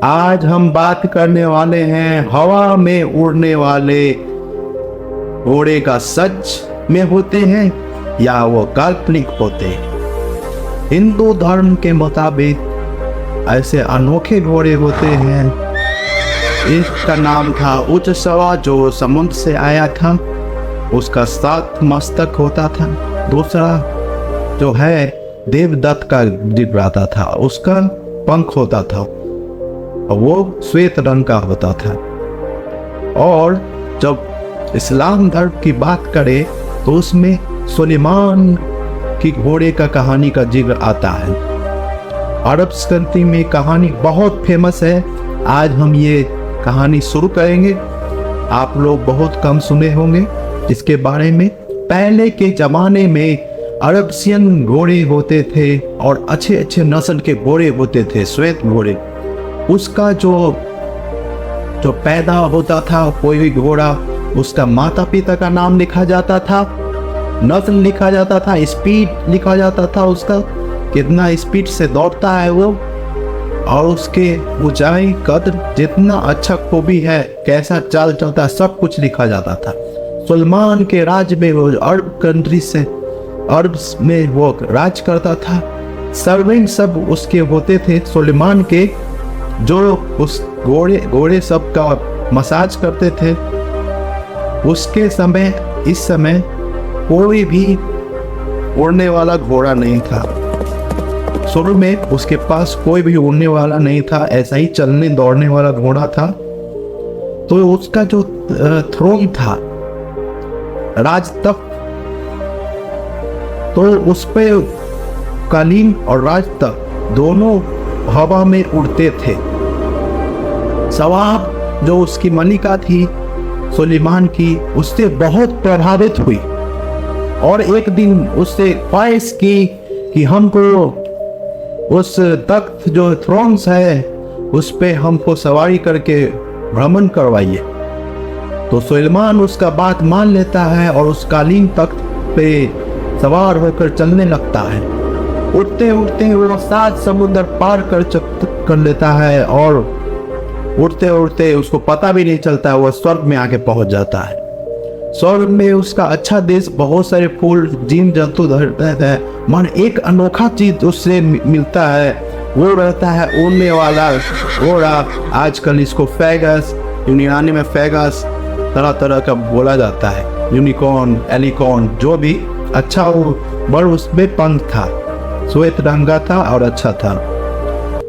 आज हम बात करने वाले हैं हवा में उड़ने वाले घोड़े का सच में होते हैं या वो काल्पनिक होते हैं। हिंदू धर्म के मुताबिक ऐसे अनोखे घोड़े होते हैं। इसका नाम था उच्चश्रवा जो समुद्र से आया था। उसका 7 मस्तक होता था। दूसरा जो है देवदत्त का जिब्राता था, उसका पंख होता था और वो श्वेत रंग का होता था। और जब इस्लाम धर्म की बात करें तो उसमें सुलेमान की घोड़े का कहानी का जिक्र आता है। अरब संस्कृति में कहानी बहुत फेमस है। आज हम ये कहानी शुरू करेंगे। आप लोग बहुत कम सुने होंगे इसके बारे में। पहले के जमाने में अरबसियन घोड़े होते थे और अच्छे अच्छे नस्ल के घोड़े होते थे, श्वेत घोड़े। उसका जो पैदा होता था कोई भी घोड़ा, उसका माता पिता का नाम लिखा जाता था, नस्ल लिखा जाता था, स्पीड लिखा जाता था, उसका कितना स्पीड से दौड़ता है वो, और उसके ऊंचाई कद जितना अच्छा खूबी है, कैसा चाल चलता है, सब कुछ लिखा जाता था। सुलेमान के राज में वो अरब कंट्री से अरब में वो राज करता था। सर्वेंट सब उसके होते थे सुलेमान के, जो उस घोड़े सब का मसाज करते थे। उसके समय इस समय कोई भी उड़ने वाला घोड़ा नहीं था। शुरू में उसके पास कोई भी उड़ने वाला नहीं था, ऐसा ही चलने दौड़ने वाला घोड़ा था। तो उसका जो थ्रोन था, राज तख्त, तो उस पे कालीन और राज तख्त दोनों हवा में उड़ते थे। सवाब जो उसकी मलिका थी सुलेमान की, उससे बहुत प्रभावित हुई और एक दिन उससे ख्वाहिश की कि हमको उस तख्त जो थ्रोन्स है उस पे हमको सवारी करके भ्रमण करवाइए। तो सुलेमान उसका बात मान लेता है और उस कालीन तख्त पे सवार होकर चलने लगता है। उड़ते उड़ते वो 7 समुद्र पार कर लेता है और उड़ते उड़ते उसको पता भी नहीं चलता है, वो स्वर्ग में आके पहुंच जाता है। स्वर्ग में उसका अच्छा देश, बहुत सारे फूल, जीव जंतु रहते हैं। मन एक अनोखा चीज उससे मिलता है, वो रहता है उड़ने वाला घोड़ा। आजकल इसको फैगस, यूनानी में फैगस तरह तरह का बोला जाता है, यूनिकॉर्न, एलिकॉर्न, जो भी अच्छा हो, बड़ उसमें पंख था, श्वेत रंग का था और अच्छा था।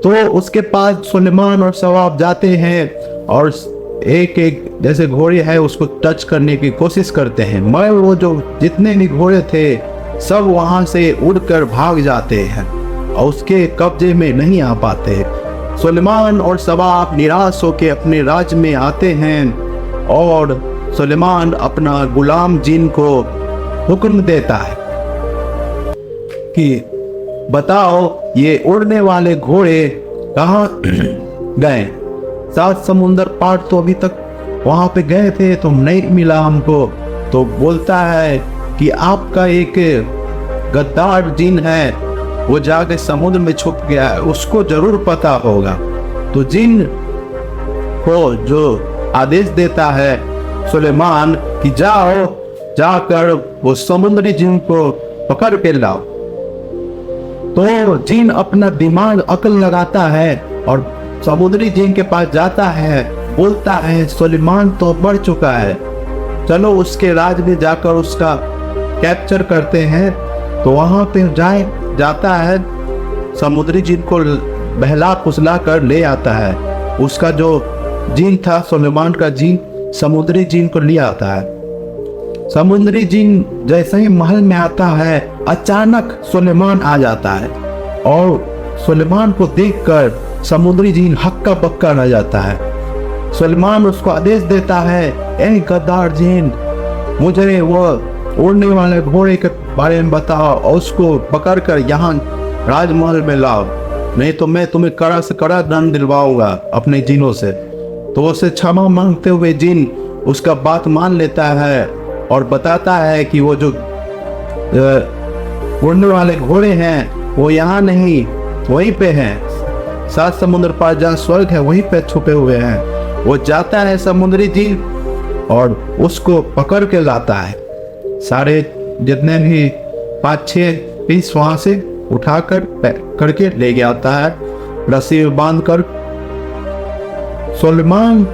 तो उसके पास सुलेमान और सवाब जाते हैं और एक एक जैसे घोड़े है उसको टच करने की कोशिश करते हैं, मगर वो जो जितने भी घोड़े थे सब वहां से उड़कर भाग जाते हैं और उसके कब्जे में नहीं आ पाते। सुलेमान और सवाब निराश होकर अपने राज्य में आते हैं और सुलेमान अपना गुलाम जिन को हुक्म देता है कि बताओ ये उड़ने वाले घोड़े कहाँ गए। 7 समुंदर पार तो अभी तक वहां पे गए थे, तुम नहीं मिला हमको। तो बोलता है कि आपका एक गद्दार जिन है वो जाके समुद्र में छुप गया है, उसको जरूर पता होगा। तो जिन को जो आदेश देता है सुलेमान कि जाओ, जाकर वो समुद्री जिन को पकड़ के लाओ। तो जिन अपना दिमाग अकल लगाता है और समुद्री जिन के पास जाता है, बोलता है सुलेमान तो बढ़ चुका है, चलो उसके राज में जाकर उसका कैप्चर करते हैं। तो वहां पे जाता है, समुद्री जिन को बहला फुसला कर ले आता है। उसका जो जिन था सुलेमान का जिन, समुद्री जिन को ले आता है। समुद्री जिन जैसे ही महल में आता है, अचानक सुलेमान आ जाता है और सुलेमान को देखकर समुद्री जिन हक्का बक्का रह जाता है। सुलेमान उसको आदेश देता है, ए गद्दार जिन, मुझे वो उड़ने वाले घोड़े के बारे में बताओ और उसको पकड़कर यहाँ राजमहल में लाओ, नहीं तो मैं तुम्हें कड़ा से कड़ा दंड दिलवाऊंगा अपने जिनों से। तो उसे क्षमा मांगते हुए जिन उसका बात मान लेता है और बताता है कि वो जो उड़ने वाले घोड़े हैं वो यहाँ नहीं, वहीं पे हैं सात समुद्र पार जहाँ स्वर्ग है वहीं पे छुपे हुए हैं। वो जाता है समुद्री जीव और उसको पकड़ के लाता है। सारे जितने भी 5-6 पीस वहां से उठाकर करके ले गया आता है रस्सी में बांधकर। सुलेमान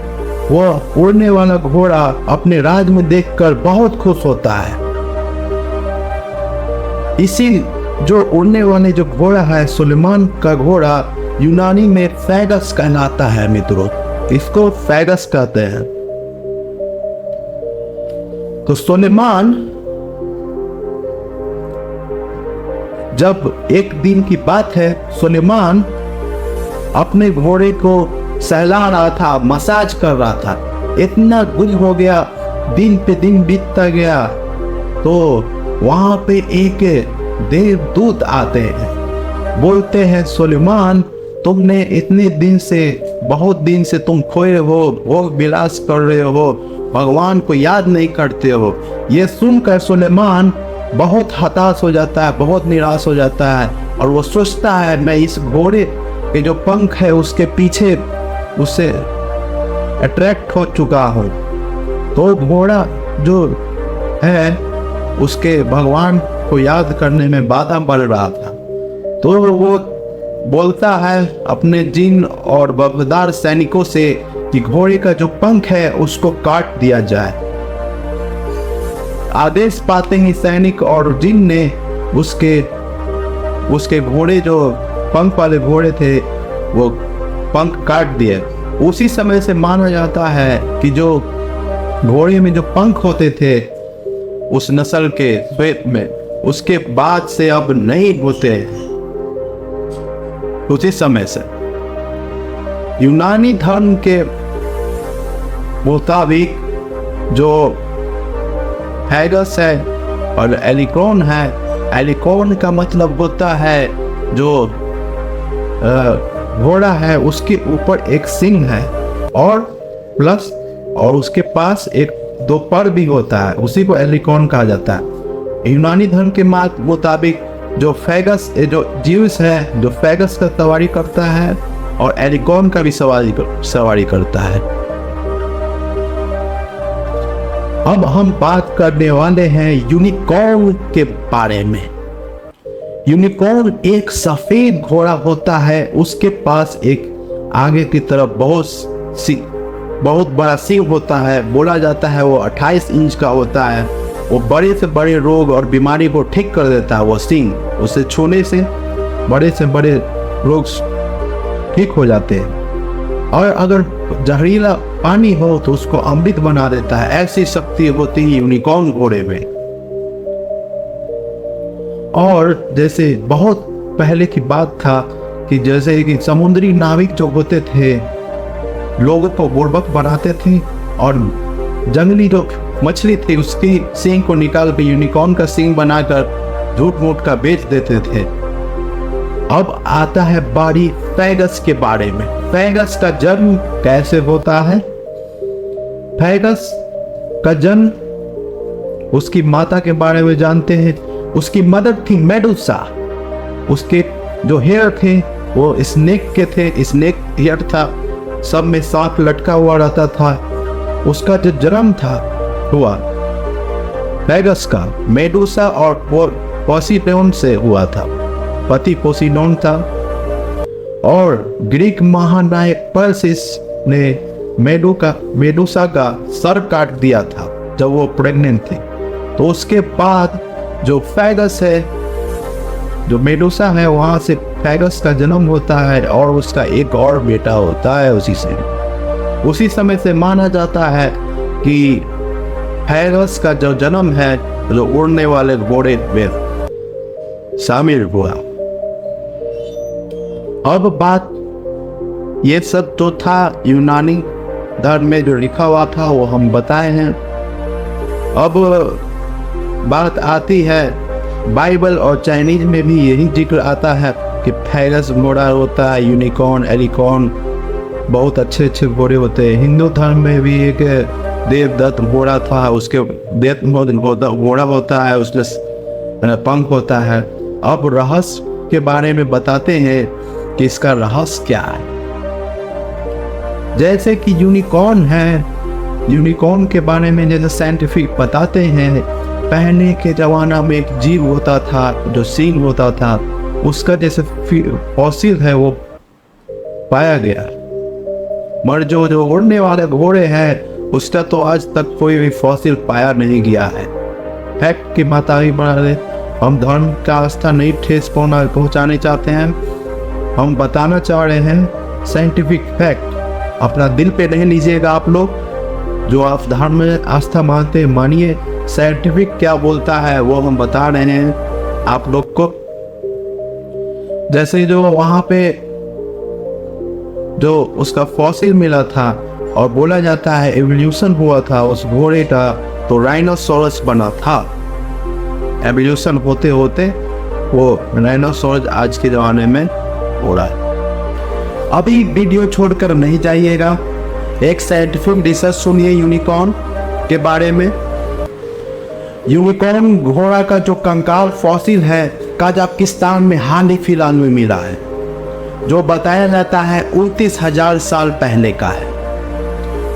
वह उड़ने वाला घोड़ा अपने राज में देखकर बहुत खुश होता है। इसी जो उड़ने वाले जो घोड़ा है सुलेमान का घोड़ा यूनानी में फैगस कहलाता है मित्रों, इसको फैगस कहते हैं। तो सुलेमान जब एक दिन की बात है, सुलेमान अपने घोड़े को सहला रहा था, मसाज कर रहा था। इतना गुल हो गया, दिन पे दिन बीतता गया तो वहां पे एक देवदूत आते हैं। बोलते हैं सुलेमान तुमने इतने दिन से, बहुत दिन से तुम खोए हो, वो विलास कर रहे हो, भगवान को याद नहीं करते हो। ये सुनकर सुलेमान बहुत हताश हो जाता है, बहुत निराश हो जाता है और वो सोचता है मैं इस घोड़े के जो पंख है उसके पीछे उससे अट्रैक्ट हो चुका हूँ। तो घोड़ा जो है उसके भगवान को याद करने में बाधा बढ़ रहा था। तो वो बोलता है अपने जिन और वफादार सैनिकों से कि घोड़े का जो पंख है उसको काट दिया जाए। आदेश पाते ही सैनिक और जिन ने उसके घोड़े जो पंख वाले घोड़े थे वो पंख काट दिए। उसी समय से माना जाता है कि जो घोड़े में जो पंख होते थे उस नस्ल के श्वेत में, उसके बाद से अब नहीं होते। उसी समय से यूनानी धर्म के मुताबिक जो फैगस है और एलिकॉन है, एलिकॉन का मतलब होता है जो घोड़ा है उसके ऊपर एक सिंह है और प्लस और उसके पास एक 2 पर भी होता है, उसी को एलिकॉन कहा जाता है। यूनानी धर्म के मुताबिक जो फैगस जो जीवस है जो फैगस का सवारी करता है और एलिकॉन का भी सवारी करता है। अब हम बात करने वाले हैं यूनिकॉर्न के बारे में। यूनिकॉर्न एक सफेद घोड़ा होता है, उसके पास एक आगे की तरफ बहुत बड़ा सिंह होता है। बोला जाता है वो 28 इंच का होता है। वो बड़े से बड़े रोग और बीमारी को ठीक कर देता है। वो सिंह, उसे छूने से बड़े रोग ठीक हो जाते हैं और अगर जहरीला पानी हो तो उसको अमृत बना देता है। ऐसी शक्ति होती है यूनिकॉर्न घोड़े में। और जैसे बहुत पहले की बात था कि जैसे कि समुद्री नाविक जो होते थे लोगों को बुड़बक बनाते थे और जंगली जो मछली थी उसकी सींग को निकाल कर यूनिकॉर्न का सींग बनाकर झूठ मूठ का बेच देते थे। अब आता है बारी फैगस के बारे में। फैगस का जन्म कैसे होता है? फैगस का जन्म उसकी माता के बारे में जानते हैं। उसकी मदर थी मेडुसा। उसके जो हेयर थे वो स्नेक के थे, स्नेक हेयर था, सब में सांप लटका हुआ रहता था। उसका जो जन्म था हुआ फैगस का मेडुसा और पोसीडोन से हुआ था। पति पोसीडोन था और ग्रीक महानायक पर्सिस ने मेडुसा का सर काट दिया था जब वो प्रेग्नेंट थी। तो उसके बाद जो फैगस है, जो मेडुसा है, वहां से फैगस का जन्म होता है और उसका एक और बेटा होता है उसी समय से माना जाता है कि फैगस का जो जन्म है जो उड़ने वाले घोड़े में शामिल हुआ। अब बात ये सब तो था यूनानी धर्म में जो लिखा हुआ था वो हम बताए हैं। अब बात आती है बाइबल और चाइनीज में भी यही जिक्र आता है कि फैगस घोड़ा होता है, यूनिकॉर्न, एलिकॉर्न, बहुत अच्छे अच्छे घोड़े होते हैं। हिंदू धर्म में भी एक देवदत्त घोड़ा था, उसके घोड़ा होता है, उसके पंख होता है। अब रहस्य के बारे में बताते हैं कि इसका रहस्य क्या है। जैसे कि यूनिकॉर्न है, यूनिकॉर्न के बारे में जैसे साइंटिफिक बताते हैं, पहले के जमाना में एक जीव होता था जो सींग होता था, उसका जैसे फॉसिल है वो पाया गया। मगर जो उड़ने वाले घोड़े हैं उसका तो आज तक कोई भी फॉसिल पाया नहीं गया है। फैक्ट की बात आगे बढ़ा रहे, हम धर्म का आस्था नहीं ठेस पहुंचाने चाहते हैं, हम बताना चाह रहे हैं साइंटिफिक फैक्ट। अपना दिल पे नहीं लीजिएगा आप लोग, जो आप धर्म में आस्था मानते हैं मानिए, साइंटिफिक क्या बोलता है वो हम बता रहे हैं आप लोग को। जैसे जो वहाँ पे जो उसका फॉसिल मिला था और बोला जाता है एवोल्यूशन हुआ था उस घोड़े का, तो राइनोसोरस बना था। एवोल्यूशन होते होते वो राइनोसोरस आज के ज़माने में हो रहा है। अभी वीडियो छोड़कर नहीं जाइएगा, एक साइंटिफिक रिसर्च सुनिए यूनिकॉर्न के बारे में। यूनिकॉर्न घोड़ा का जो कंकाल फॉसिल है कजाकिस्तान में हाल ही फिलहाल में मिला है, जो बताया जाता है 29,000 साल पहले का है।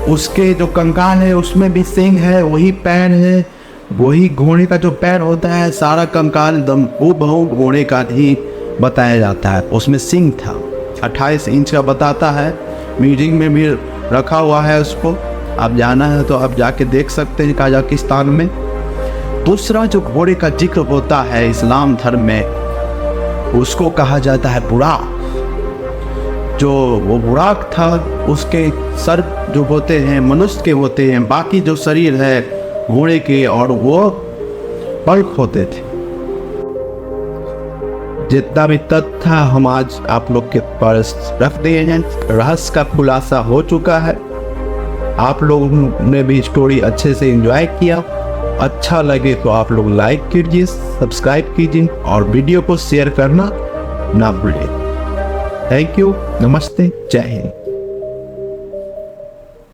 उसके जो कंकाल है उसमें भी सींग है, वही पैर है, वही घोड़े का जो पैर होता है, सारा कंकाल एकदम हूबहू घोड़े का ही बताया जाता है। उसमें सींग था, 28 इंच का बताता है, म्यूजियम में भी रखा हुआ है। उसको आप जाना है तो आप जाके देख सकते हैं कजाकिस्तान में। दूसरा जो घोड़े का जिक्र होता है इस्लाम धर्म में, उसको कहा जाता है बुराक। जो वो बुराक था उसके सर जो होते हैं मनुष्य के होते हैं, बाकी जो शरीर है घोड़े के और वो बल्क होते थे। जितना भी तथ्य था हम आज आप लोग के पास रख दिए हैं, रहस्य का खुलासा हो चुका है। आप लोगों ने भी स्टोरी अच्छे से एंजॉय किया। अच्छा लगे तो आप लोग लाइक कीजिए, सब्सक्राइब कीजिए और वीडियो को शेयर करना ना भूलिए। थैंक यू, नमस्ते, जय हिंद।